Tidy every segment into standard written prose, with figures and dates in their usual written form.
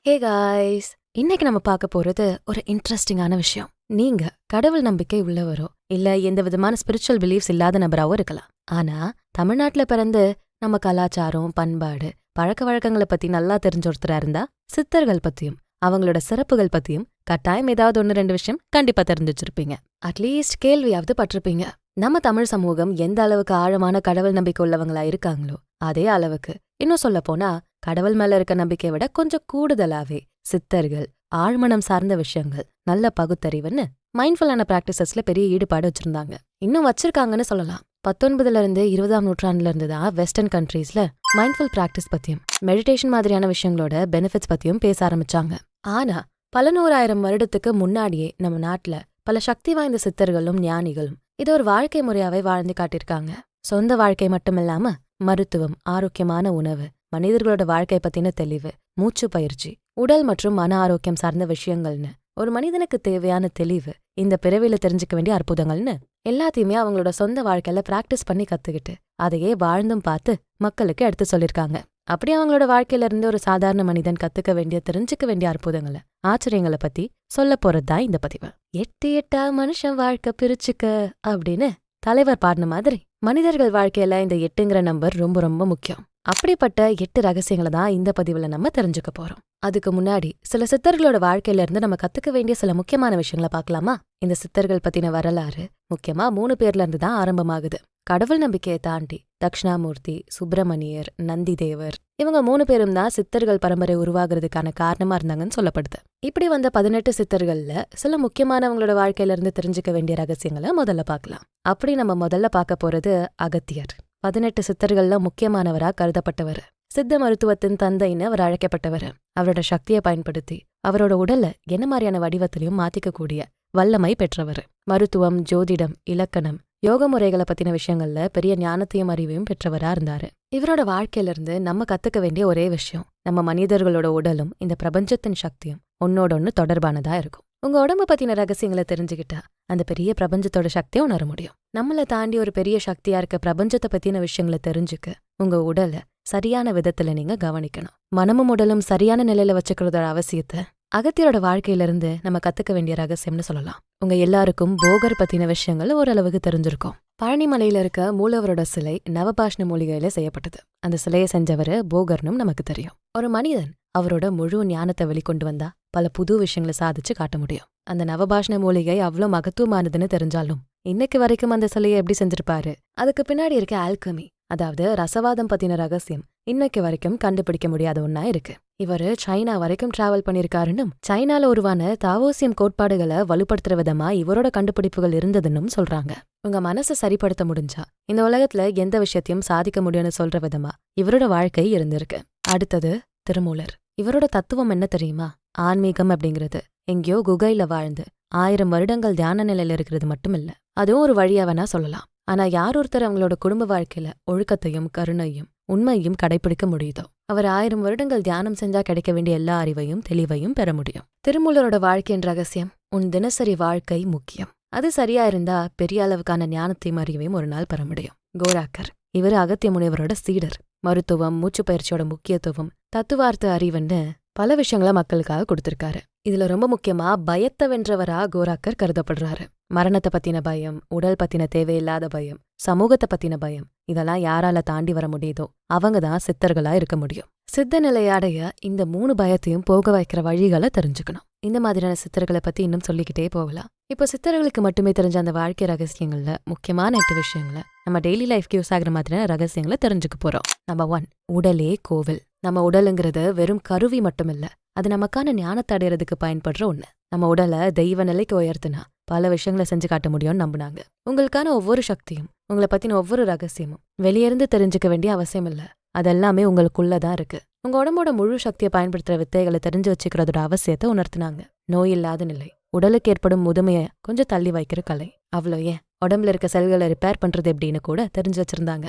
Hey guys, இன்னைக்கு நம்ம பார்க்க போறது ஒரு இன்ட்ரெஸ்டிங்கான விஷயம். நீங்க கடவுள் நம்பிக்கை உள்ளவரோ இல்ல எந்த விதமான ஸ்பிரிச்சுவல் பிலீஃப்ஸ் இல்லாத நபராவோ இருக்கலாம். ஆனா தமிழ்நாட்டுல பிறந்து நம்ம கலாச்சாரம், பண்பாடு, பழக்க வழக்கங்களை பத்தி நல்லா தெரிஞ்ச ஒருத்தரா இருந்தா சித்தர்கள் பத்தியும் அவங்களோட சிறப்புகள் பத்தியும் கட்டாயம் ஏதாவது 1-2 விஷயம் கண்டிப்பா தெரிஞ்சு வச்சிருப்பீங்க. அட்லீஸ்ட் கேள்வியாவது பட்டிருப்பீங்க. நம்ம தமிழ் சமூகம் எந்த அளவுக்கு ஆழமான கடவுள் நம்பிக்கை உள்ளவங்களா இருக்காங்களோ அதே அளவுக்கு, இன்னும் சொல்ல போனா கடவுள் மேல இருக்க நம்பிக்கையை விட கொஞ்சம் கூடுதலாவே சித்தர்கள் ஆழ்மனம் சார்ந்த விஷயங்கள், நல்ல பகுத்தறிவுன்னு மைண்ட்ஃபுல்லான பிராக்டிசஸ்ல பெரிய ஈடுபாடு வச்சிருந்தாங்க. இன்னும் வச்சிருக்காங்கன்னு சொல்லலாம். 19ல இருந்து 20ஆம் நூற்றாண்டுல இருந்து தான் வெஸ்டர்ன் கண்ட்ரீஸ்ல மைண்ட்ஃபுல் பிராக்டிஸ் பத்தியும் மெடிடேஷன் மாதிரியான விஷயங்களோட பெனிஃபிட்ஸ் பத்தியும் பேச ஆரம்பிச்சாங்க. ஆனா பல 100,000 வருடத்துக்கு முன்னாடியே நம்ம நாட்டுல பல சக்தி வாய்ந்த சித்தர்களும் ஞானிகளும் இதை ஒரு வாழ்க்கை முறையாவே வாழ்ந்து காட்டியிருக்காங்க. சொந்த வாழ்க்கை மட்டும் இல்லாம மருத்துவம், ஆரோக்கியமான உணவு, மனிதர்களோட வாழ்க்கை பத்தின தெளிவு, மூச்சு பயிற்சி, உடல் மற்றும் மன ஆரோக்கியம் சார்ந்த விஷயங்கள்னு ஒரு மனிதனுக்கு தேவையான தெளிவு, இந்த பிறவியில தெரிஞ்சுக்க வேண்டிய அற்புதங்கள்னு எல்லாத்தையுமே அவங்களோட சொந்த வாழ்க்கையில பிராக்டிஸ் பண்ணி கத்துக்கிட்டு அதையே வாழ்ந்தும் பார்த்து மக்களுக்கு எடுத்து சொல்லிருக்காங்க. அப்படி அவங்களோட வாழ்க்கையில இருந்து ஒரு சாதாரண மனிதன் கத்துக்க வேண்டிய, தெரிஞ்சுக்க வேண்டிய அற்புதங்களை, ஆச்சரியங்களை பத்தி சொல்ல போறதுதான் இந்த பதிவு. 8 மனுஷன் வாழ்க்கை பிரிச்சுக்க அப்படின்னு தலைவர் பாடின மாதிரி மனிதர்கள் வாழ்க்கையில இந்த 8ங்கிற நம்பர் ரொம்ப ரொம்ப முக்கியம். அப்படிப்பட்ட 8 ரகசியங்களை தான் இந்த பதிவுல நம்ம தெரிஞ்சுக்க போறோம். அதுக்கு முன்னாடி சில சித்தர்களோட வாழ்க்கையில இருந்து நம்ம கத்துக்க வேண்டிய சில முக்கியமான விஷயங்களை பார்க்கலாமா? இந்த சித்தர்கள் பத்தின வரலாறு முக்கியமா 3 பேர்ல இருந்து தான் ஆரம்பமாகுது. கடவுள் நம்பிக்கையை தாண்டி தக்ஷணாமூர்த்தி, சுப்பிரமணியர், நந்தி தேவர், இவங்க 3 பேரும் தான் சித்தர்கள் பரம்பரை உருவாகிறதுக்கான காரணமா இருந்தாங்கன்னு சொல்லப்படுது. இப்படி வந்த 18 சித்தர்கள்ல சில முக்கியமானவங்களோட வாழ்க்கையில இருந்து தெரிஞ்சுக்க வேண்டிய ரகசியங்களை முதல்ல பார்க்கலாம். அப்படி நம்ம முதல்ல பார்க்க போறது அகத்தியர். 18 சித்தர்கள்ல முக்கியமானவரா கருதப்பட்டவர். சித்த மருத்துவத்தின் தந்தைன்னு அவர் அழைக்கப்பட்டவர். அவரோட சக்தியை பயன்படுத்தி அவரோட உடலை என்ன மாதிரியான வடிவத்திலையும் மாத்திக்கக்கூடிய வல்லமை பெற்றவர். மருத்துவம், ஜோதிடம், இலக்கணம், யோக முறைகளை பத்தின விஷயங்கள்ல பெரிய ஞானத்தையும் அறிவையும் பெற்றவரா இருந்தாரு. இவரோட வாழ்க்கையில இருந்து நம்ம கத்துக்க வேண்டிய ஒரே விஷயம், நம்ம மனிதர்களோட உடலும் இந்த பிரபஞ்சத்தின் சக்தியும் ஒன்னோட ஒன்னு தொடர்பானதா இருக்கும். உங்க உடம்ப பத்தின ரகசியங்களை தெரிஞ்சுக்கிட்டா அந்த பெரிய பிரபஞ்சத்தோட சக்தியை உணர முடியும். நம்மளை தாண்டி ஒரு பெரிய சக்தியா இருக்க பிரபஞ்சத்தை பத்தின விஷயங்களை தெரிஞ்சுக்க உங்க உடலை சரியான விதத்துல நீங்க கவனிக்கணும். மனமும் உடலும் சரியான நிலையில வச்சுக்கிறதோட அவசியத்தை அகத்தியரோட வாழ்க்கையில இருந்து நம்ம கத்துக்க வேண்டிய ரகசியம்னு சொல்லலாம். உங்க எல்லாருக்கும் போகர் பத்தின விஷயங்கள் ஓரளவுக்கு தெரிஞ்சிருக்கும். பழனிமலையில இருக்க மூலவரோட சிலை நவபாஷ்ண மூலிகையில செய்யப்பட்டது. அந்த சிலையை செஞ்சவரு போகர்னும் நமக்கு தெரியும். ஒரு மனிதன் அவரோட முழு ஞானத்தை வெளிக்கொண்டு வந்தா பல புது விஷயங்களை சாதிச்சு காட்ட முடியும். அந்த நவபாஷ்ண மூலிகை அவ்வளோ மகத்துவமானதுன்னு தெரிஞ்சாலும் இன்னைக்கு வரைக்கும் அந்த சிலையை எப்படி செஞ்சிருப்பாரு, அதுக்கு பின்னாடி இருக்க ஆல்கமி, அதாவது ரசவாதம் பத்தின ரகசியம் இன்னைக்கு வரைக்கும் கண்டுபிடிக்க முடியாத ஒன்னா இருக்கு. இவரு சைனா வரைக்கும் டிராவல் பண்ணிருக்காருன்னும், சைனால உருவான தாவோசியம் கோட்பாடுகளை வலுப்படுத்துற விதமா இவரோட கண்டுபிடிப்புகள் இருந்ததுன்னும் சொல்றாங்க. உங்க மனசை சரிப்படுத்த முடிஞ்சா இந்த உலகத்துல எந்த விஷயத்தையும் சாதிக்க முடியும்னு சொல்ற விதமா இவரோட வாழ்க்கை இருந்திருக்கு. அடுத்தது திருமூலர். இவரோட தத்துவம் என்ன தெரியுமா? ஆன்மீகம் அப்படிங்கிறது எங்கேயோ குகையில வாழ்ந்து 1000 வருடங்கள் தியான நிலையில இருக்கிறது மட்டும் இல்ல, அதுவும் ஒரு வழியா வேணா சொல்லலாம். ஆனா யார் ஒருத்தர் அவங்களோட குடும்ப வாழ்க்கையில ஒழுக்கத்தையும் கருணையும் உண்மையும் கடைபிடிக்க முடியுதோ அவர் 1000 வருடங்கள் தியானம் செஞ்சா கிடைக்க வேண்டிய எல்லா அறிவையும் தெளிவையும் பெற முடியும். திருமூலரோட வாழ்க்கையின் ரகசியம், உன் தினசரி வாழ்க்கை முக்கியம். அது சரியா இருந்தா பெரிய அளவுக்கான ஞானத்தையும் அறிவையும் ஒரு நாள் பெற முடியும். கோராக்கர். இவர் அகத்திய முனிவரோட சீடர். மருத்துவம், மூச்சு பயிற்சியோட முக்கியத்துவம், தத்துவார்த்த அறிவுன்னு பல விஷயங்களை மக்களுக்காக கொடுத்திருக்காரு. இதுல ரொம்ப முக்கியமா பயத்தை வென்றவரா கோராக்கர் கருதப்படுறாரு. மரணத்தை பத்தின பயம், உடல் பத்தின தேவையில்லாத பயம், சமூகத்தை பத்தின பயம், இதெல்லாம் யாரால தாண்டி வர முடியுதோ அவங்கதான் சித்தர்களா இருக்க முடியும். சித்த நிலையடைய இந்த 3 பயத்தையும் போக வைக்கிற வழிகளை தெரிஞ்சுக்கணும். இந்த மாதிரியான சித்தர்களை பத்தி இன்னும் சொல்லிக்கிட்டே போகலாம். இப்போ சித்தர்களுக்கு மட்டுமே தெரிஞ்ச அந்த வாழ்க்கை ரகசியங்கள்ல முக்கியமான 8 விஷயங்களை நம்ம டெய்லி லைஃப்க்கு யூஸ் ஆகிற மாதிரியான ரகசியங்களை தெரிஞ்சுக்க போறோம். நம்பர் 1, உடலே கோவில். நம்ம உடலுங்கிறது வெறும் கருவி மட்டும் இல்ல, அது நமக்கான ஞானத்தை அடையறதுக்கு பயன்படுற ஒண்ணு. நம்ம உடலை தெய்வ நிலைக்கு உயர்த்தினா பல விஷயங்களை செஞ்சு காட்ட முடியும்னு நம்பினாங்க. உங்களுக்கான ஒவ்வொரு சக்தியும், உங்களை பத்தின ஒவ்வொரு ரகசியமும் வெளியிருந்து தெரிஞ்சுக்க வேண்டிய அவசியம் இல்ல, அதெல்லாமே உங்களுக்குள்ளதான் இருக்கு. உங்க உடம்போட முழு சக்தியை பயன்படுத்துற வித்தைகளை தெரிஞ்சு வச்சுக்கிறதோட அவசியத்தை உணர்த்தினாங்க. நோய் இல்லாத நிலை, உடலுக்கு ஏற்படும் முதுமையை கொஞ்சம் தள்ளி வைக்கிற கலை, அவ்வளோ ஏன் உடம்புல இருக்க செல்களை ரிப்பேர் பண்றது எப்படின்னு கூட தெரிஞ்சு வச்சிருந்தாங்க.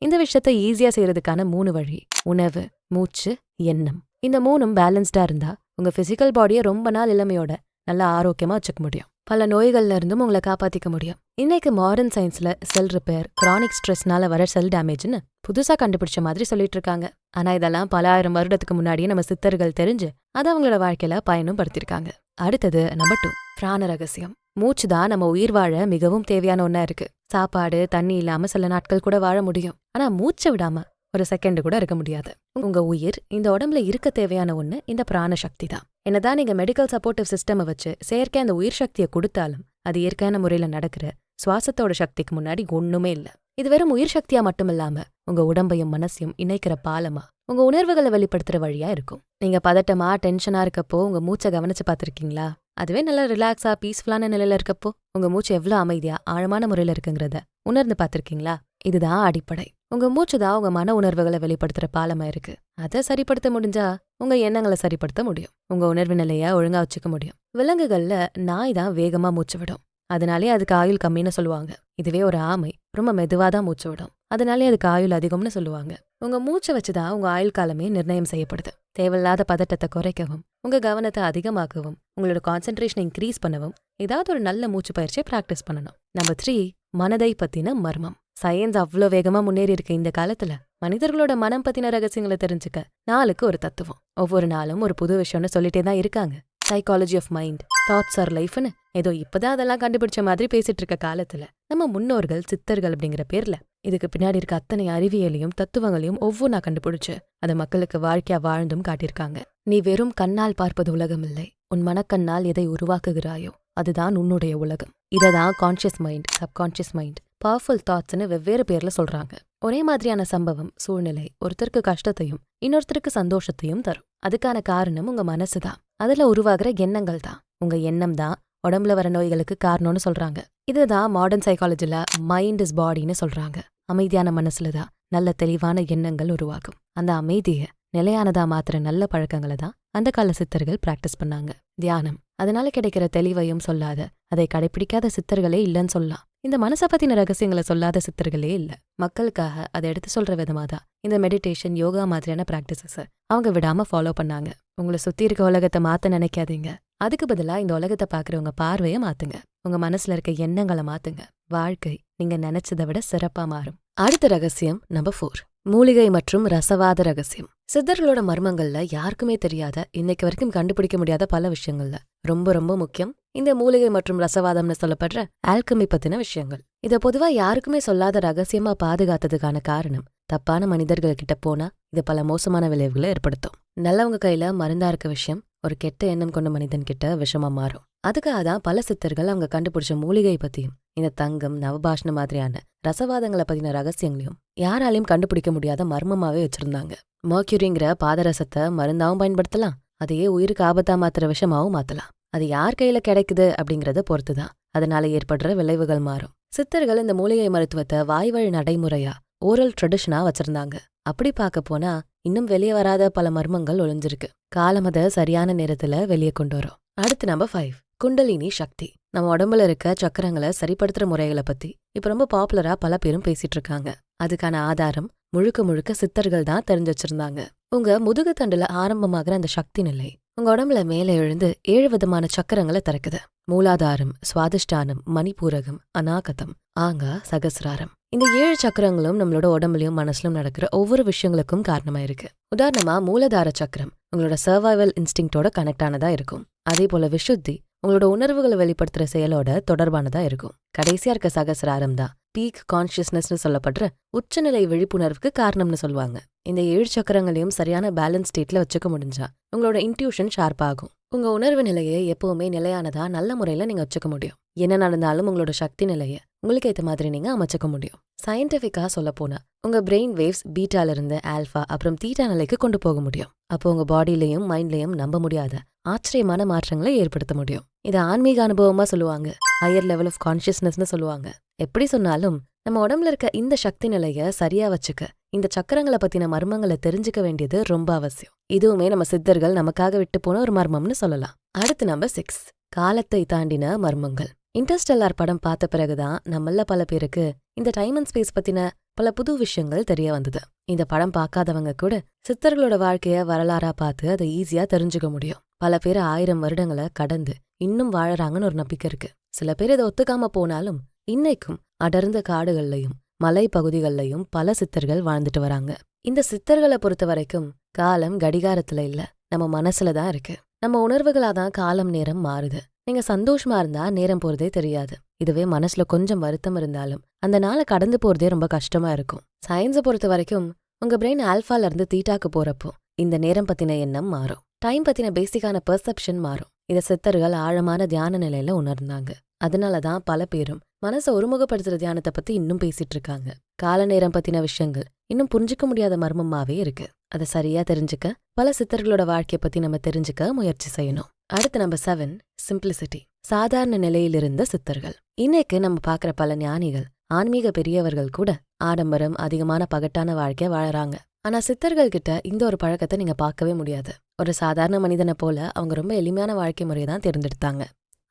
இந்த விஷயத்த ஈஸியா செய்யறதுக்கான 3 வழி: உணவு, மூச்சு, எண்ணம். இந்த 3ம் பேலன்ஸ்டா இருந்தா உங்க பிசிக்கல் பாடியை ரொம்ப நாள் இளமையோட நல்லா ஆரோக்கியமா வச்சுக்க முடியும். பல நோய்கள்ல இருந்தும் உங்களை காப்பாத்திக்க முடியும். இன்னைக்கு மாடர்ன் சயின்ஸ்ல செல் ரிப்பேர், கிரானிக் ஸ்ட்ரெஸ்னால வர செல் டேமேஜ்னு புதுசா கண்டுபிடிச்ச மாதிரி சொல்லிட்டு இருக்காங்க. ஆனா இதெல்லாம் பல ஆயிரம் வருடத்துக்கு முன்னாடியே நம்ம சித்தர்கள் தெரிஞ்சு அதை அவங்களோட வாழ்க்கையில பயனும் படுத்திருக்காங்க. அடுத்தது நம்பர் 2, பிராண ரகசியம். மூச்சு தான் நம்ம உயிர் வாழ மிகவும் தேவையான ஒண்ணா இருக்கு. சாப்பாடு தண்ணி இல்லாம சில நாட்கள் கூட வாழ முடியும். ஆனா மூச்சை விடாம ஒரு செகண்ட் கூட இருக்க முடியாது. உங்க உயிர் இந்த உடம்புல இருக்க தேவையான ஒண்ணு இந்த பிராண சக்தி தான். என்னதான் நீங்க மெடிக்கல் சப்போர்ட்டிவ் சிஸ்டம் வச்சு செயற்கை அந்த உயிர் சக்தியை கொடுத்தாலும் அது இயற்கையான முறையில நடக்கிற சுவாசத்தோட சக்திக்கு முன்னாடி ஒண்ணுமே இல்ல. இது வெறும் உயிர் சக்தியா மட்டும் இல்லாம உங்க உடம்பையும் மனசையும் இணைக்கிற பாலமா, உங்க உணர்வுகளை வெளிப்படுத்துற வழியா இருக்கும். நீங்க பதட்டமா டென்ஷனா இருக்கப்போ உங்க மூச்சை கவனிச்சு பாத்திருக்கீங்களா? அதுவே நல்லா ரிலாக்ஸா பீஸ்ஃபுல்லான நிலையில இருக்கப்போ உங்க மூச்சு எவ்வளவு அமைதியா ஆழமான முறையில இருக்குங்கிறத உணர்ந்து பாத்திருக்கீங்களா? இதுதான் அடிப்படை. உங்க மூச்சு தான் உங்க மன உணர்வுகளை வெளிப்படுத்துற பாலமா இருக்கு. அதை சரிப்படுத்த முடிஞ்சா உங்க எண்ணங்களை சரிப்படுத்த முடியும். உங்க உணர்வு நிலைய ஒழுங்கா வச்சுக்க முடியும். விலங்குகள்ல நாய் தான் வேகமா மூச்சு விடும். அதனாலே அதுக்கு ஆயுள் கம்மின்னு சொல்லுவாங்க. இதுவே ஒரு ஆமை ரொம்ப மெதுவாதான் மூச்சு விடும். அதனாலே அதுக்கு ஆயுள் அதிகம்னு சொல்லுவாங்க. உங்க மூச்சை வச்சுதான் உங்க ஆயுள் காலமே நிர்ணயம் செய்யப்படுது. தேவையில்லாத பதட்டத்தை குறைக்கவும், உங்க கவனத்தை அதிகமாக்கவும், உங்களோட கான்சென்ட்ரேஷனை இன்க்ரீஸ் பண்ணவும் ஏதாவது ஒரு நல்ல மூச்சு பயிற்சியை பிராக்டிஸ் பண்ணணும். நம்பர் 3, மனதை பத்தின மர்மம். சயின்ஸ் அவ்வளோ வேகமா முன்னேறி இருக்க இந்த காலத்துல மனிதர்களோட மனம் பத்தின ரகசியங்களை தெரிஞ்சுக்க நாளுக்கு ஒரு தத்துவம், ஒவ்வொரு நாளும் ஒரு புது விஷயம்னு சொல்லிட்டே தான் இருக்காங்க. Psychology of mind, thoughts are லைஃப்னு ஏதோ இப்பதான் அதெல்லாம் கண்டுபிடிச்ச மாதிரி பேசிட்டு இருக்க காலத்துல நம்ம முன்னோர்கள் சித்தர்கள் அப்படிங்கிற பேர்ல இதுக்கு பின்னாடி இருக்க அத்தனை அறிவியலையும் தத்துவங்களையும் ஒவ்வொன்றா கண்டுபிடிச்சு அதை மக்களுக்கு வாழ்க்கையா வாழ்ந்தும் காட்டியிருக்காங்க. நீ வெறும் கண்ணால் பார்ப்பது உலகம் இல்லை, உன் மனக்கண்ணால் எதை உருவாக்குகிறாயோ அதுதான் உன்னுடைய உலகம். இததான் conscious mind, subconscious mind, powerful தாட்ஸ்னு வெவ்வேறு பேர்ல சொல்றாங்க. ஒரே மாதிரியான சம்பவம், சூழ்நிலை ஒருத்தருக்கு கஷ்டத்தையும் இன்னொருத்தருக்கு சந்தோஷத்தையும் தரும். அதுக்கான காரணம் உங்க மனசுதான். அதுல உருவாகிற எண்ணங்கள் தான். உங்க எண்ணம் தான் உடம்புல வர நோய்களுக்கு காரணம்னு சொல்றாங்க. இதுதான் மாடர்ன் சைக்காலஜில மைண்ட் இஸ் பாடின்னு சொல்றாங்க. அமைதியான மனசுலதான் நல்ல தெளிவான எண்ணங்கள் உருவாகும். அந்த அமைதியை நிலையானதா மாத்திர நல்ல பழக்கங்களை தான் அந்த கால சித்தர்கள் பிராக்டிஸ் பண்ணாங்க. தியானம், அதனால கிடைக்கிற தெளிவையும் சொல்லாத, அதை கடைபிடிக்காத சித்தர்களே இல்லைன்னு சொல்லலாம். இந்த மனசை பத்தின ரகசியங்களை சொல்லாத சித்தர்களே இல்ல. மக்களுக்காக அதை எடுத்து சொல்ற விதமா தான் இந்த மெடிடேஷன், யோகா மாதிரியான பிராக்டிசஸ் அவங்க விடாம ஃபாலோ பண்ணாங்க. உங்களை சுத்தி இருக்க உலகத்தை மாத்த நினைக்காதீங்க. அதுக்கு பதிலா இந்த உலகத்தை பாக்குறவங்க பார்வையை மாத்துங்க. உங்க மனசுல இருக்க எண்ணங்களை மாத்துங்க. வாழ்க்கை நீங்க நினைச்சதை விட சிறப்பா மாறும். அடுத்த ரகசியம் நம்பர் 4, மூலிகை மற்றும் ரசவாத ரகசியம். சித்தர்களோட மர்மங்கள்ல யாருக்குமே தெரியாத, இன்னைக்கு வரைக்கும் கண்டுபிடிக்க முடியாத பல விஷயங்கள்ல ரொம்ப ரொம்ப முக்கியம் இந்த மூலிகை மற்றும் ரசவாதம்னு சொல்லப்படுற ஆல்கமி பத்தின விஷயங்கள். இத பொதுவா யாருக்குமே சொல்லாத ரகசியமா பாதுகாத்ததுக்கான காரணம், தப்பான மனிதர்கள் கிட்ட போனா இது பல மோசமான விளைவுகளை ஏற்படுத்தும். நல்லவங்க கையில மருந்தா இருக்க விஷயம் ஒரு கெட்ட எண்ணம் கொண்ட மனிதன் கிட்ட விஷமா மாறும். அதுக்காக தான் பல சித்தர்கள் அவங்க கண்டுபிடிச்ச மூலிகை பத்தியும் இந்த தங்கம், நவபாஷ்ண மாதிரியான ரசவாதங்களை பத்தின ரகசியங்களையும் யாராலையும் கண்டுபிடிக்க முடியாத மர்மமாவே வச்சிருந்தாங்க. மர்க்யூரிங்கிற பாதரசத்தை மருந்தாவும் பயன்படுத்தலாம், அதையே உயிருக்கு ஆபத்தா மாத்துற விஷமாவும் மாத்தலாம். அது யார் கையில கிடைக்குது அப்படிங்கறத பொறுத்துதான் அதனால ஏற்படுற விளைவுகள் மாறும். சித்தர்கள் இந்த மூலிகை மருத்துவத்தை வாய்வழி நடைமுறையா, ஓரல் ட்ரெடிஷனா வச்சிருந்தாங்க. அப்படி பார்க்க போனா இன்னும் வெளியே வராத பல மர்மங்கள் ஒளிஞ்சிருக்கு. காலம் அதை சரியான நேரத்துல வெளியே கொண்டு வரும். அடுத்து நம்பர் 5, குண்டலினி சக்தி. நம்ம உடம்புல இருக்க சக்கரங்களை சரிப்படுத்துற முறைகளை பத்தி இப்ப ரொம்ப பாப்புலரா பல பேரும் பேசிட்டு இருக்காங்க. அதுக்கான ஆதாரம் முழுக்க முழுக்க சித்தர்கள் தான் தெரிஞ்சு வச்சிருந்தாங்க. உங்க முதுகு தண்டுல ஆரம்பமாகிற அந்த சக்தி நிலை உங்க உடம்புல மேலே எழுந்து 7 விதமான சக்கரங்களை திறக்குது. மூலாதாரம், சுவாதிஷ்டானம், மணிப்பூரகம், அநாகதம், ஆங்கா, சகசிராரம். இந்த 7 சக்கரங்களும் நம்மளோட உடம்புலயும் மனசுலும் நடக்கிற ஒவ்வொரு விஷயங்களுக்கும் காரணமா இருக்கு. உதாரணமா மூலாதார சக்கரம் உங்களோட சர்வைவல் இன்ஸ்டிங்டோட கனெக்ட் ஆனதா இருக்கும். அதே போல விசுத்தி உங்களோட உணர்வுகளை வெளிப்படுத்துற செயலோட தொடர்பானதா இருக்கும். கடைசியா இருக்க சகசிராரம் தான் பீக் கான்ஷியஸ்னஸ்னு சொல்லப்படுற உச்சநிலை விழிப்புணர்வுக்கு காரணம்னு சொல்லுவாங்க. இந்த 7 சக்கரங்களையும் சரியான பேலன்ஸ் ஸ்டேட்ல வச்சுக்க முடிஞ்சா உங்களோட இன்ட்யூஷன் ஷார்ப் ஆகும். உங்க உணர்வு நிலையை எப்பவுமே நிலையானதா நல்ல முறையில நீங்க வச்சுக்க முடியும். என்ன நடந்தாலும் உங்களோட சக்தி நிலையை உங்களுக்கு ஏத்த மாதிரி நீங்க அமைச்சுக்க முடியும். சயின்டிபிக்கா சொல்ல போனா உங்க பிரெயின் வேவ்ஸ் பீட்டால இருந்து ஆல்பா அப்புறம் தீட்டா நிலைக்கு கொண்டு போக முடியும். அப்போ உங்க பாடியிலையும் மைண்ட்லயும் நம்ப முடியாத ஆச்சரியமான மாற்றங்களை ஏற்படுத்த முடியும். இதை ஆன்மீக அனுபவமா சொல்லுவாங்க, ஹையர் லெவல் ஆஃப் கான்ஷியஸ்னஸ்னு சொல்லுவாங்க. எப்படி சொன்னாலும் நம்ம உடம்புல இருக்க இந்த சக்தி நிலைய சரியா வச்சுக்க இந்த சக்கரங்களை பத்தின மர்மங்களை தெரிஞ்சுக்க வேண்டியது ரொம்ப அவசியம். இதுவுமே நம்ம சித்தர்கள் நமக்காக விட்டு போன ஒரு மர்மம்னு சொல்லலாம். அடுத்து நம்பர் 6, காலத்தை தாண்டின மர்மங்கள். இன்டர்ஸ்டெல்லார் படம் பார்த்த பிறகுதான் நம்மள பல பேருக்கு இந்த டைம் அண்ட் ஸ்பேஸ் பத்தின பல புது விஷயங்கள் தெரிய வந்தது. இந்த படம் பார்க்காதவங்க கூட சித்தர்களோட வாழ்க்கைய வரலாறா பார்த்து அதை ஈஸியா தெரிஞ்சுக்க முடியும். பல பேர் 1000 வருடங்களை கடந்து இன்னும் வாழறாங்கன்னு ஒரு நம்பிக்கை இருக்கு. சில பேர் இதை ஒத்துக்காம போனாலும் இன்னைக்கும் அடர்ந்த காடுகள்லயும் மலை பகுதிகள்லயும் பல சித்தர்கள் வாழ்ந்துட்டு வராங்க. இந்த சித்தர்களை பொறுத்த வரைக்கும் காலம் கடிகாரத்துல இல்ல, நம்ம மனசுலதான் இருக்கு. நம்ம உணர்வுகளாதான் காலம் நேரம் மாறுது. நீங்க சந்தோஷமா இருந்தா நேரம் போறதே தெரியாது. இதுவே மனசுல கொஞ்சம் வருத்தம் இருந்தாலும் அந்த நாளை கடந்து போறதே ரொம்ப கஷ்டமா இருக்கும். சயின்ஸை பொறுத்த வரைக்கும் உங்க பிரெயின் ஆல்பால இருந்து தீட்டாக்கு போறப்போ இந்த நேரம் பத்தின எண்ணம் மாறும். டைம் பத்தின பேசிக்கான பெர்செப்ஷன் மாறும். இத சித்தர்கள் ஆழமான தியான நிலையில உணர்ந்தாங்க. அதனாலதான் பல பேரும் மனசை ஒருமுகப்படுத்துற தியானத்தை பத்தி இன்னும் பேசிட்டு இருக்காங்க. கால நேரம் பத்தின விஷயங்கள் இன்னும் புரிஞ்சுக்க முடியாத மர்மமாவே இருக்கு. அதை சரியா தெரிஞ்சுக்க பல சித்தர்களோட வாழ்க்கைய பத்தி நம்ம தெரிஞ்சுக்க முயற்சி செய்யணும். அடுத்து நம்பர் 7, சிம்பிளிசிட்டி. சாதாரண நிலையிலிருந்த சித்தர்கள். இன்னைக்கு நம்ம பாக்குற பல ஞானிகள், ஆன்மீக பெரியவர்கள் கூட ஆடம்பரம் அதிகமான பகட்டான வாழ்க்கைய வாழறாங்க. ஆனா சித்தர்கள் கிட்ட இந்த ஒரு பழக்கத்தை நீங்க பார்க்கவே முடியாது. ஒரு சாதாரண மனிதனை போல அவங்க ரொம்ப எளிமையான வாழ்க்கை முறையை தான் தேர்ந்தெடுத்தாங்க.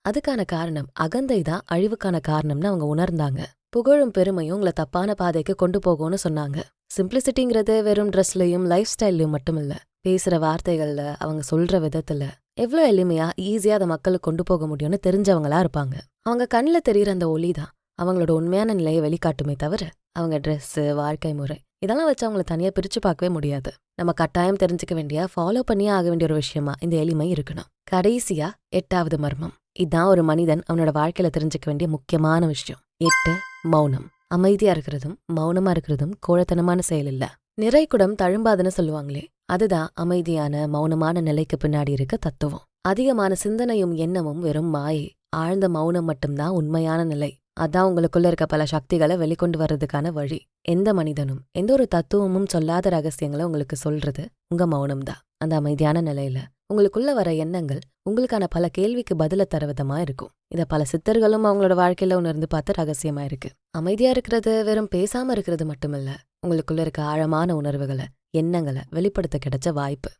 அதுக்கான காரணம் அகந்தை தான் அழிவுக்கான காரணம்னு அவங்க உணர்ந்தாங்க. புகழும் பெருமையும் உங்களை தப்பான பாதைக்கு கொண்டு போகும்னு சொன்னாங்க. சிம்பிளிசிட்டிங்கிறது வெறும் ட்ரெஸ்லயும் லைஃப் ஸ்டைல்லையும் மட்டும் இல்ல, பேசுற வார்த்தைகள்ல, அவங்க சொல்ற விதத்துல எவ்வளோ எளிமையா ஈஸியா அதை மக்களுக்கு கொண்டு போக முடியும்னு தெரிஞ்சவங்களா இருப்பாங்க. அவங்க கண்ணில் தெரியுற அந்த ஒளிதான் அவங்களோட உண்மையான நிலையை வெளிக்காட்டுமே தவிர அவங்க ட்ரெஸ்ஸு, வாழ்க்கை முறை இதெல்லாம் வச்சு அவங்கள தனியா பிரிச்சு பார்க்கவே முடியாது. நம்ம கட்டாயம் தெரிஞ்சுக்க வேண்டிய, ஃபாலோ பண்ணியே ஆக வேண்டிய ஒரு விஷயமா இந்த எளிமை இருக்கணும். கடைசியா 8வது மர்மம். இதுதான் ஒரு மனிதன் அவனோட வாழ்க்கையில தெரிஞ்சுக்க வேண்டிய முக்கியமான விஷயம். 8, மௌனம். அமைதியா இருக்கிறதும் மௌனமா இருக்கிறதும் கோழத்தனமான செயல் இல்ல. நிறைக்குடம் தழும்பாதுன்னு சொல்லுவாங்களே, அதுதான் அமைதியான மௌனமான நிலைக்கு பின்னாடி இருக்க தத்துவம். அதிகமான சிந்தனையும் எண்ணமும் வெறும் மாயை. ஆழ்ந்த மௌனம் மட்டும்தான் உண்மையான நிலை. அதான் உங்களுக்குள்ள இருக்க பல சக்திகளை வெளிக்கொண்டு வர்றதுக்கான வழி. எந்த மனிதனும் எந்த ஒரு தத்துவமும் சொல்லாத ரகசியங்களை உங்களுக்கு சொல்றது உங்க மௌனம்தான். அந்த அமைதியான நிலையில உங்களுக்குள்ள வர எண்ணங்கள் உங்களுக்கான பல கேள்விக்கு பதில தர விதமா இருக்கும். இத பல சித்தர்களும் அவங்களோட வாழ்க்கையில உணர்ந்து பார்த்த ரகசியமா இருக்கு. அமைதியா இருக்கிறது வெறும் பேசாம இருக்கிறது மட்டுமில்ல, உங்களுக்குள்ள இருக்க ஆழமான உணர்வுகளை, எண்ணங்களை வெளிப்படுத்த கிடைச்ச வாய்ப்பு.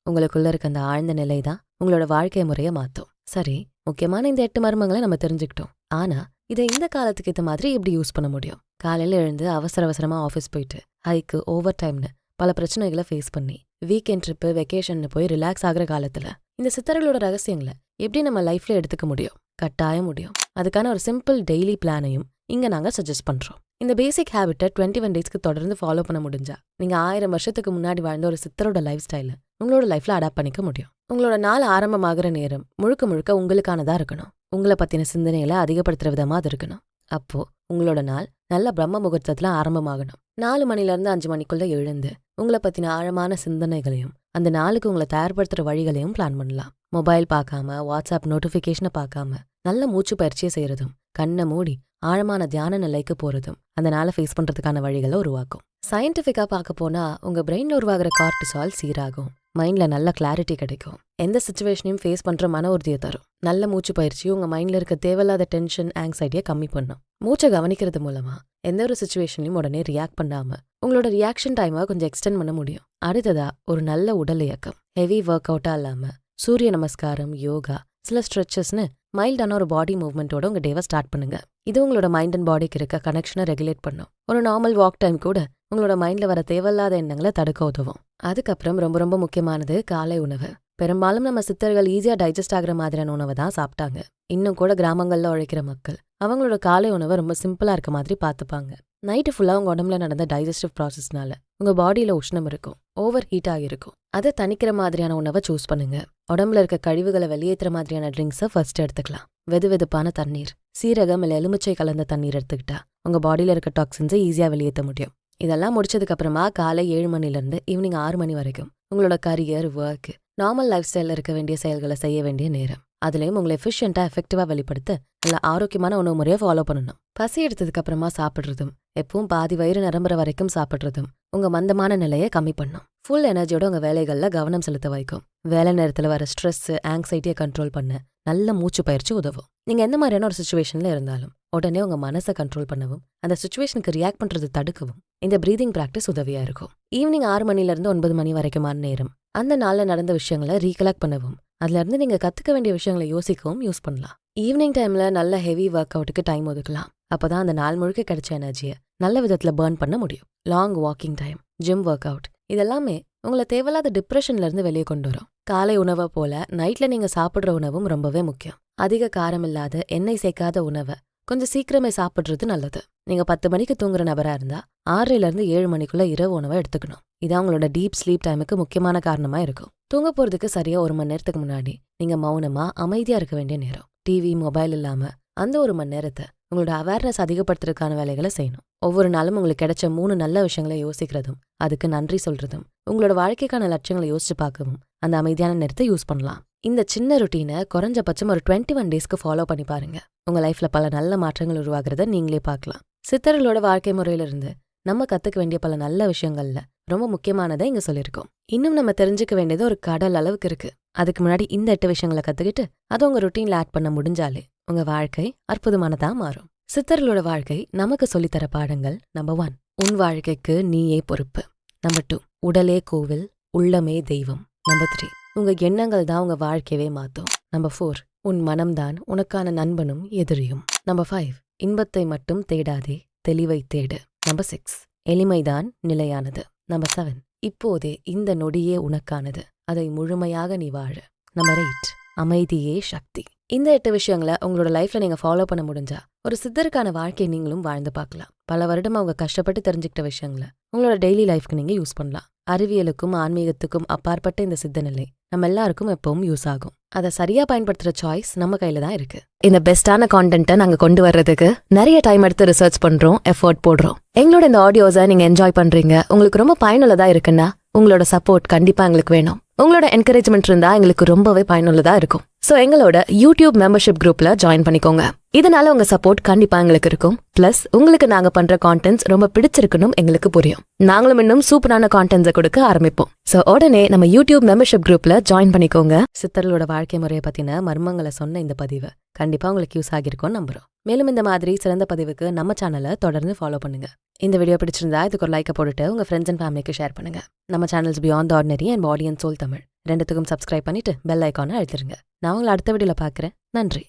உங்களுக்குள்ள இருக்க அந்த ஆழ்ந்த நிலை தான் உங்களோட வாழ்க்கை முறைய மாத்தும். சரி, முக்கியமான இந்த 8 மர்மங்களை நம்ம தெரிஞ்சுக்கிட்டோம். ஆனா இதை இந்த காலத்துக்கு ஏற்ற மாதிரி எப்படி யூஸ் பண்ண முடியும்? காலையில எழுந்து அவசரமா ஆஃபீஸ் போயிட்டு ஹைக்கு, ஓவர் டைம்னு பல பிரச்சனைகளை ஃபேஸ் பண்ணி வீக்கெண்ட் ட்ரிப்பு, வெக்கேஷன்னு போய் ரிலாக்ஸ் ஆகுற காலத்துல இந்த சித்தர்களோட ரகசியங்களை எப்படி நம்ம லைஃப்ல எடுத்துக்க முடியும்? கட்டாயம் முடியும். அதுக்கான ஒரு சிம்பிள் டெய்லி பிளானையும் இங்க நாங்க சஜஸ்ட் பண்றோம். இந்த பேசிக் ஹேபிட்டை 21 டேஸ்க்கு தொடர்ந்து ஃபாலோ பண்ண முடிஞ்சா நீங்க 1000 வருஷத்துக்கு முன்னாடி வாழ்ந்த ஒரு சித்தரோட லைஃப் ஸ்டைல உங்களோட லைஃப்ல அடாப்ட் பண்ணிக்க முடியும். உங்களோட நாள் ஆரம்பமாகிற நேரம் முழுக்க முழுக்க உங்களுக்கானதா இருக்கணும். உங்களை பத்தின சிந்தனைகளை அதிகப்படுத்துற விதமா அது இருக்கணும். அப்போ உங்களோட நாள் நல்ல பிரம்ம முகூர்த்தத்துல ஆரம்பமாகணும். 4 மணிலேருந்து 5 மணிக்குள்ள எழுந்து உங்களை பத்தின ஆழமான சிந்தனைகளையும் அந்த நாளுக்கு உங்களை தயார்படுத்துற வழிகளையும் பிளான் பண்ணலாம். மொபைல் பார்க்காம, வாட்ஸ்அப் நோட்டிபிகேஷனை பார்க்காம நல்ல மூச்சு பயிற்சியை செய்யறதும், கண்ணை மூடி ஆழமான தியான நிலைக்கு போறதும் அந்த நாளை ஃபேஸ் பண்றதுக்கான வழிகளை உருவாக்கும். சயின்டிஃபிக்கா பார்க்க போனா உங்க பிரெயின்ல உருவாகிற கார்டிசால் சீராகும். மைண்ட்ல நல்ல கிளாரிட்டி கிடைக்கும். எந்த சிச்சுவேஷனையும் ஃபேஸ் பண்ற மன உறுதியை தரும். நல்ல மூச்சு பயிற்சி உங்க மைண்ட்ல இருக்க தேவையில்லாத டென்ஷன், ஆங்ஸைட்டியை கம்மி பண்ணும். மூச்சை கவனிக்கிறது மூலமா எந்த ஒரு சிச்சுவேஷன்லையும் உடனே ரியாக்ட் பண்ணாம உங்களோட ரியாக்ஷன் டைமை கொஞ்சம் எக்ஸ்டெண்ட் பண்ண முடியும். அடுத்ததா ஒரு நல்ல உடல் இயக்கம். ஹெவி ஒர்க் அவுட்டா இல்லாம சூரிய நமஸ்காரம், யோகா, சில ஸ்ட்ரெச்சஸ்னு மைல்டான ஒரு பாடி மூவ்மெண்ட்டோட உங்க டேவை ஸ்டார்ட் பண்ணுங்க. இது உங்களோட மைண்ட் அண்ட் பாடிக்கு இருக்க கனெக்ஷனை ரெகுலேட் பண்ணும். ஒரு நார்மல் வாக் டைம் கூட உங்களோட மைண்ட்ல வர தேவையில்லாத எண்ணங்களை தடுக்க உதவும். அதுக்கப்புறம் ரொம்ப ரொம்ப முக்கியமானது காலை உணவு. பெரும்பாலும் நம்ம சித்தர்கள் ஈஸியா டைஜஸ்ட் ஆகிற மாதிரியான உணவை தான் சாப்பிட்டாங்க. இன்னும் கூட கிராமங்கள்ல உழைக்கிற மக்கள் அவங்களோட காலை உணவை ரொம்ப சிம்பிளா இருக்க மாதிரி பார்த்துப்பாங்க. நைட்டு ஃபுல்லா உங்க உடம்புல நடந்த டைஜஸ்டிவ் ப்ராசஸ்னால உங்க பாடியில உஷ்ணம் இருக்கும், ஓவர் ஹீட் ஆகிருக்கும். அதை தணிக்கிற மாதிரியான உணவை சூஸ் பண்ணுங்க. உடம்புல இருக்க கழிவுகளை வெளியேற்றுற மாதிரியான ட்ரிங்க்ஸை ஃபர்ஸ்ட் எடுத்துக்கலாம். வெதுவெதுப்பான தண்ணீர், சீரகம் இல்ல எலுமிச்சை கலந்த தண்ணீர் எடுத்துக்கிட்டா உங்க பாடியில இருக்க டாக்ஸின்ஸை ஈஸியா வெளியேற்ற முடியும். இதெல்லாம் முடிச்சதுக்கு அப்புறமா காலை 7 மணிலேருந்து ஈவினிங் 6 மணி வரைக்கும் உங்களோட கரியர், ஒர்க், நார்மல் லைஃப் ஸ்டைல இருக்க வேண்டிய செயல்களை செய்ய வேண்டிய நேரம். அதுலயும் உங்களை எஃபிஷியன்டா எஃபெக்டிவா வெளிப்படுத்த நல்ல ஆரோக்கியமான உணவு முறையை ஃபாலோ பண்ணணும். பசி எடுத்ததுக்கு அப்புறமா சாப்பிடுறதும், எப்பவும் பாதி வயிறு நிரம்புற வரைக்கும் சாப்பிடுறதும் உங்க மந்தமான நிலையை கம்மி பண்ணும். ஃபுல் எனர்ஜியோட உங்க வேலைகள்ல கவனம் செலுத்த வைக்கும். வேலை நேரத்துல வர ஸ்ட்ரெஸ், ஆங்ஸைட்டியை கண்ட்ரோல் பண்ண நல்ல மூச்சு பயிற்சி உதவும். நீங்க எந்த மாதிரியான ஒரு சிச்சுவேஷன்ல இருந்தாலும் உடனே உங்க மனசை கண்ட்ரோல் பண்ணவும், அந்த சிச்சுவேஷனுக்கு ரியாக்ட் பண்றது தடுக்கவும் இந்த பிரீதிங் பிராக்டிஸ் உதவியா இருக்கும். ஈவினிங் 6 மணிலேருந்து 9 மணி வரைக்குமான நேரம் அந்த நாள்ல நடந்த விஷயங்களை ரீகலெக்ட் பண்ணவும், அதுல இருந்து நீங்க கத்துக்க வேண்டிய விஷயங்களை யோசிக்கவும் யூஸ் பண்ணலாம். ஈவினிங் டைம்ல நல்ல ஹெவி ஒர்க் அவுட்டுக்கு டைம் ஒதுக்கலாம். அப்பதான் அந்த நாள் முழுக்க கிடைச்ச எனர்ஜியை நல்ல விதத்துல பர்ன் பண்ண முடியும். Long walking time, gym work out இதெல்லாமே உங்களை தேவையில்லாத டிப்ரெஷன்ல இருந்து வெளியே கொண்டு வரும். காலை உணவை போல நைட்ல நீங்க சாப்பிடுற உணவும் ரொம்பவே முக்கியம். அதிக காரமில்லாத எண்ணெய் சேர்க்காத உணவை கொஞ்சம் சீக்கிரமே சாப்பிடுறது நல்லது. நீங்க 10 மணிக்கு தூங்குற நபரா இருந்தா 6லிருந்து 7 மணிக்குள்ள இரவு உணவை எடுத்துக்கணும். இது அவங்களோட டீப் ஸ்லீப் டைமுக்கு முக்கியமான காரணமா இருக்கும். தூங்க போறதுக்கு சரியா 1 மணி நேரத்துக்கு முன்னாடி நீங்க மௌனமா அமைதியா இருக்க வேண்டிய நேரம். டிவி மொபைல் இல்லாம அந்த 1 மணி நேரத்தை உங்களோட அவேர்னஸ் அதிகப்படுத்துறதுக்கான வேலைகளை செய்யணும். ஒவ்வொரு நாளும் உங்களுக்கு கிடைச்ச 3 நல்ல விஷயங்களை யோசிக்கிறதும் அதுக்கு நன்றி சொல்றதும் உங்களோட வாழ்க்கைக்கான லட்சியங்களை யோசிச்சு பார்க்கவும் அந்த அமைதியான நேரத்தை யூஸ் பண்ணலாம். இந்த சின்ன ருட்டீனை குறைஞ்சபட்சம் ஒரு 21 டேஸ்க்கு ஃபாலோ பண்ணி பாருங்க. உங்க லைஃப்ல பல நல்ல மாற்றங்கள் உருவாகிறத நீங்களே பார்க்கலாம். சித்தர்களோட வாழ்க்கை முறையிலிருந்து நம்ம கத்துக்க வேண்டிய பல நல்ல விஷயங்கள்ல ரொம்ப முக்கியமானதை இங்க சொல்லியிருக்கோம். இன்னும் நம்ம தெரிஞ்சுக்க வேண்டியது ஒரு கடல் அளவுக்கு இருக்கு. அதுக்கு முன்னாடி இந்த 8 விஷயங்களை கத்துக்கிட்டு அதை உங்க ருட்டீன்ல ஆட் பண்ண முடிஞ்சாலே உங்க வாழ்க்கை அற்புதமானதா மாறும். சித்தர்களோட வாழ்க்கை நமக்கு சொல்லித்தர பாடங்கள். நம்பர் 1, உன் வாழ்க்கைக்கு நீயே பொறுப்பு. நம்பர் 2, உடலே கோவில், உள்ளமே தெய்வம். நம்பர் 3, உங்க எண்ணங்கள் தான் உங்க வாழ்க்கையவே மாத்தும். நம்பர் 4, உன் மனம்தான் உனக்கான நண்பனும் எதிரியும். நம்பர் 5, இன்பத்தை மட்டும் தேடாதே, தெளிவை தேடு. நம்பர் 6, எளிமைதான் நிலையானது. நம்பர் 7, இப்போதே இந்த நொடியே உனக்கானது, அதை முழுமையாக நீ வாழ. நம்பர் 8, அமைதியே சக்தி. இந்த 8 விஷயங்களை உங்களோட லைஃப்ல நீங்க ஃபாலோ பண்ண முடிஞ்சா ஒரு சித்தருக்கான வாழ்க்கையை நீங்களும் வாழ்ந்து பார்க்கலாம். பல வருடம் அவங்க கஷ்டப்பட்டு தெரிஞ்சுக்கிட்ட விஷயங்களை உங்களோட டெய்லி லைஃப்க்கு நீங்க யூஸ் பண்ணலாம். அறிவியலுக்கும் ஆன்மீகத்துக்கும் அப்பாற்பட்ட இந்த சித்த நிலை நம்ம எல்லாருக்கும் எப்பவும் யூஸ் ஆகும். அதை சரியா பயன்படுத்துற சாய்ஸ் நம்ம கையில தான் இருக்கு. இந்த பெஸ்டான கான்டென்ட்டை நாங்க கொண்டு வர்றதுக்கு நிறைய டைம் எடுத்து ரிசர்ச் பண்றோம், எஃபோர்ட் போடுறோம். எங்களோட இந்த ஆடியோஸை நீங்க என்ஜாய் பண்றீங்க, உங்களுக்கு ரொம்ப பயனுள்ளதா இருக்குன்னா உங்களோட சப்போர்ட் கண்டிப்பா எங்களுக்கு வேணும். உங்களோட என்கரேஜ்மெண்ட் இருந்தா எங்களுக்கு ரொம்பவே பயனுள்ளதா இருக்கும். சோ எங்களோட யூடியூப் மெம்பர்ஷிப் குரூப்ல ஜாயின் பண்ணிக்கோங்க. இதனால உங்க சப்போர்ட் கண்டிப்பா எங்களுக்கு இருக்கும். பிளஸ் உங்களுக்கு நாங்க பண்ற கான்டென்ட்ஸ் ரொம்ப பிடிச்சிருக்கணும் எங்களுக்கு புரியும். நாங்களும் இன்னும் சூப்பரான கான்டென்ட்ஸை கொடுக்க ஆரம்பிப்போம். சோ உடனே நம்ம யூடியூப் மெம்பர்ஷிப் குரூப்ல ஜாயின் பண்ணிக்கோங்க. சித்தர்களோட வாழ்க்கை முறையை பத்தின மர்மங்களை சொன்ன இந்த பதிவு கண்டிப்பா உங்களுக்கு யூஸ் ஆகிருக்கும்னு நம்புறோம். மேலும் இந்த மாதிரி சிறந்த பதிவுக்கு நம்ம சேனலை தொடர்ந்து ஃபாலோ பண்ணுங்க. இந்த வீடியோ பிடிச்சிருந்தா இதுக்கு ஒரு லைக்கை போட்டுட்டு உங்க ஃப்ரெண்ட்ஸ் அண்ட் ஃபேமிலிக்கு ஷேர் பண்ணுங்க. நம்ம channels Beyond the Ordinary and Body and Soul Tamil ரெண்டுத்துக்கும் சப்ஸ்கிரைப் பண்ணிட்டு பெல் ஐக்கானை அழுத்திருங்க. நான் உங்களை அடுத்த வீடியோல பார்க்குறேன். நன்றி.